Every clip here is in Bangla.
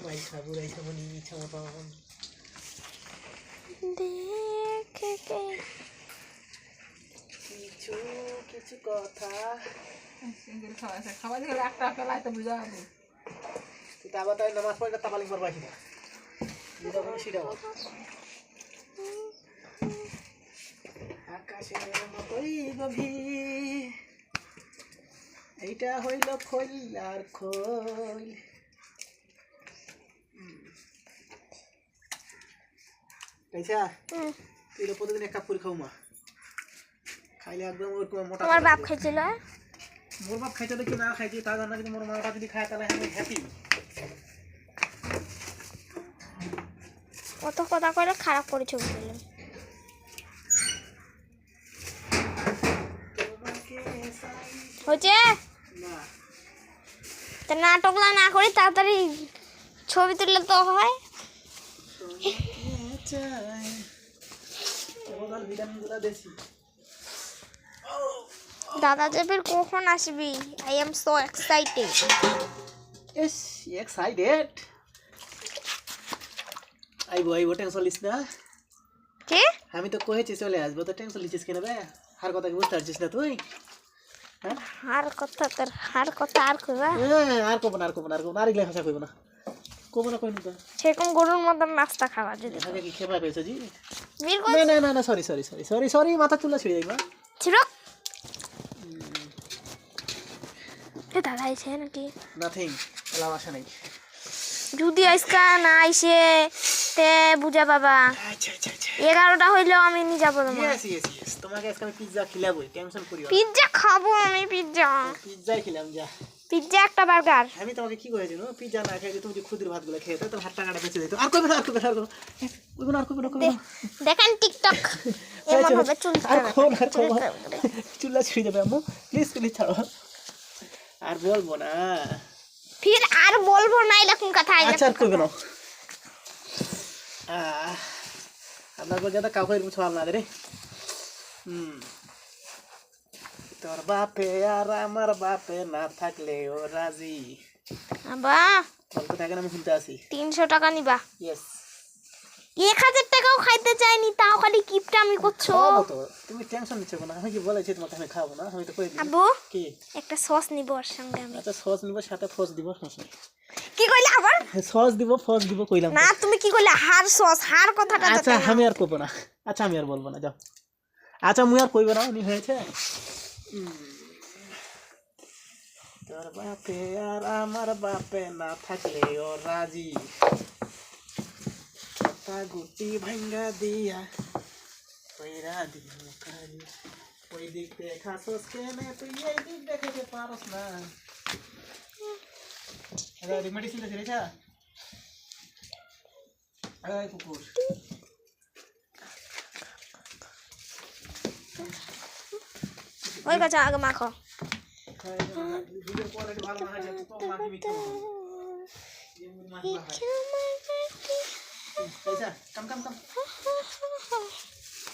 মাই খাবো রাই খাবো নি ইচ্ছা মতন দেখে কিছু কিছু কথা সিঙ্গেল খাওয়া দিলে একটা পেলাই তো বুঝা হবে তুই আবার তাই নামাজ পড়ে তাপালিং করবা কিনা যেটা কোনো সেটা আকাশের মতোই গভীর এইটা হইল খোল আর খোল আচ্ছা তুই প্রতিদিন এক কাপ করে খাও মা খাইলে একদম ওরকম মোটা তোমার বাপ খাইছিল মোর বাপ খাইতে দেখি না খাইছি তা জানা যদি মোর মাটা যদি খায় তাহলে আমি হ্যাপি অত কথা করে খারাপ করেছো বললে হচ্ছে না তা নাটকলা না করি তাড়াতাড়ি ছবি তুললে তো হয় দাদা যাবের কখন আসবি I am so excited Yes, excited. আইবো টেনশন লিস না কে আমি তো কহেছি চলে আসবো তো টেনশন লিছিস কেন বে হার কথা কি বুঝতে পারছিস না তুই হ্যাঁ হার কথা আর কইবা আর কব না আর ইগলা ভাষা কইব না কব না কইনি তো সেরকম গরুর মতন নাস্তা খাওয়া যদি আগে কি খেপা পেয়েছো জি বীর কই না সরি মাথা চুলা ছিড়ে যাইবা ছিল এ দাদা আইছে নাকি নাথিং এলাম আসা নাই যদি আজকা না আইসে তে বুঝা বাবা আচ্ছা 11টা হইলেও আমি নিয়ে যাবো তোমার ইয়েস তোমাকে আজকে আমি পিজ্জা খিলাবই টেনশন করিও না পিজ্জা খাবো আমি পিজ্জাই খিলাম যা পিজ্জা একটা বার্গার আমি তোমাকে কি কইছি না পিজ্জা না খেয়ে তুমি যে খুদির ভাতগুলো খেয়ে তো হাত টাকাটা বেঁচে দিত আর কইবে না দেখেন টিকটক এমন হবে চুলা ছুঁয়ে যাবে আম্মু প্লিজ ছাড়ো আর বলবো না ফির আর বলবো না এরকম কথা আচ্ছা আর কইবে না আপনার বল যাতে কাউকে এরকম ছড়াল না রে তোর বাপে আর আমার বাপে না থাকলে ও রাজি বা বলতে থাকেন আমি শুনতে আসি 300 টাকা নিবা ইয়েস 1000 টাকাও খাইতে চাইনি তাও খালি কিপটা আমি করছো তুমি টেনশন নিচ্ছ না আমি কি বলেছি তোমাকে আমি খাবো না আমি তো কই দিই আব্বু কি একটা সস নিব ওর সঙ্গে আমি আচ্ছা সস নিব সাথে ফস দিব কি কইলা আবার সস দিব ফস দিব কইলাম না তুমি কি কইলা হার সস হার কথাটা আচ্ছা আমি আর কইব না আচ্ছা আমি আর বলবো না যাও আচ্ছা মুই আর কইব না উনি হয়েছে তোর বাপে আর আমার বাপে না থাকলে ও রাজি কথা গুটি ভাঙ্গা দিয়া কইরা দিল কালি ওই দিক দেখা সস কেনে তুই এই দিক দেখাতে পারস না আরে মেডিসিন আছে রেখা আয় কুকুর ওই কাঁচা আগে মাখো ভিডিও কোয়ালিটি ভালো না হয় তো মাকে মিথ্যা বলবো আচ্ছা কাম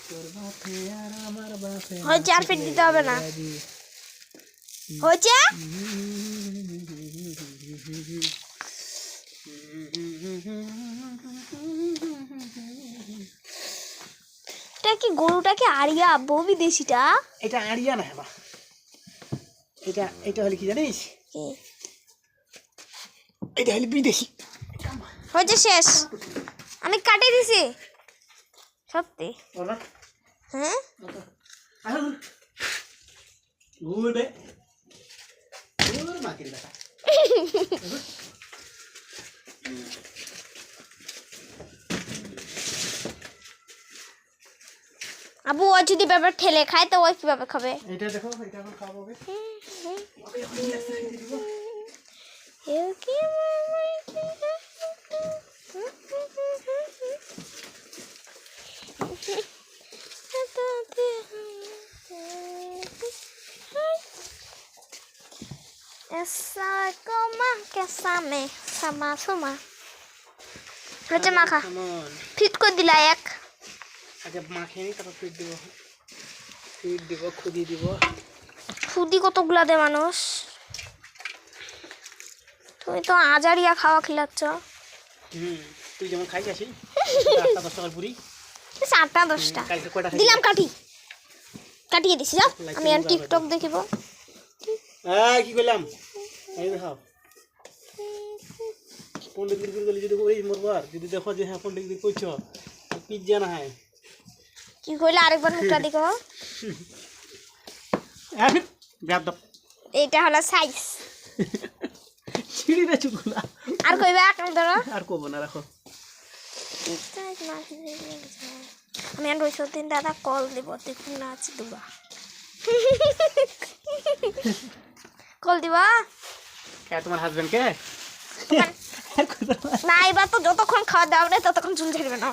তোর বাপে আর আমার বাপে হয় 4 ফিট দিতে হবে না হচ্ছে এটা কি গরুটা কি আরিয়া বউ বিদেশিটা এটা আরিয়া না বাবা এটা হলো কি জানিস এটা হলো বিদেশি হচ্ছে শেষ আমি কাটে দিছি সত্যি বলবা হ্যাঁ গুড মাকের কথা আবু ও যদি ব্যাপার ঠেলে খায় তো ওই কিভাবে খাবে এটা দেখো এটা এখন খাবো Esa coma que same sama suma হচ্ছে মাখা ফিট করে দিলা এক আগে মাখে নি তারপর ফিট দিব খুদি দিব খুদি কতগুলা দে মানুষ তুমি তো আজারিয়া খাওয়া খিলাচ্ছ তুই যেমন খাই আসি 8টা 10 টাকার পুরি 7টা 10টা কালকে কয়টা খাই দিলাম কাটিয়ে দিছি যাও আমি আর টিকটক দেখিব কি কইলাম এই দেখো পণ্ডিতগিরি গলি যদি ওই মরবার যদি দেখো যে হ্যাঁ পণ্ডিতগিরি কইছ পিজ্জা না হয় কি কইলে আরেকবার মুখটা দেখো গাদব এইটা হলো সাইজ ছিড়ি রে চুলগুলা আর কইবা কাম ধরো আর কব না রাখো আমি আর রইছ দিন দাদা কল দেব দেখুন না আছে দুবা কল দিবা কে তোমার হাজবেন্ড কে না এবার তো যতক্ষণ খাওয়া দাওয়া নেই ততক্ষণ চুল ছেড়বে না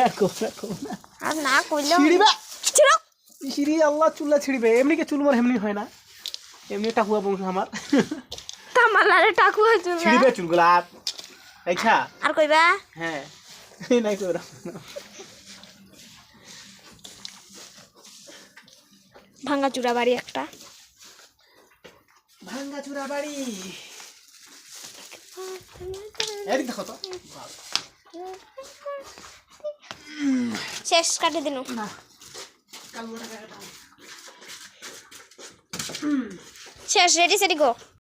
আর কব না আর না কইলেও ছিড়িবা ছিড়ো ছিড়ি আল্লাহ চুললা ছিড়িবে এমনি কে চুল মোর এমনি হয় না এমনি টাকুয়া বংশ আমার তামালারে টাকু হইছিল ছিড়িবে চুলগুলা আচ্ছা আর কইবা হ্যাঁ নাই কইরা ভাঙা চূড়া বাড়ি একটা ভাঙ্গা চূড়া বাড়ি এই দেখো তো শেষ কাটে দিন না কাল বড় কাটা শেষ রেডি সেডি গো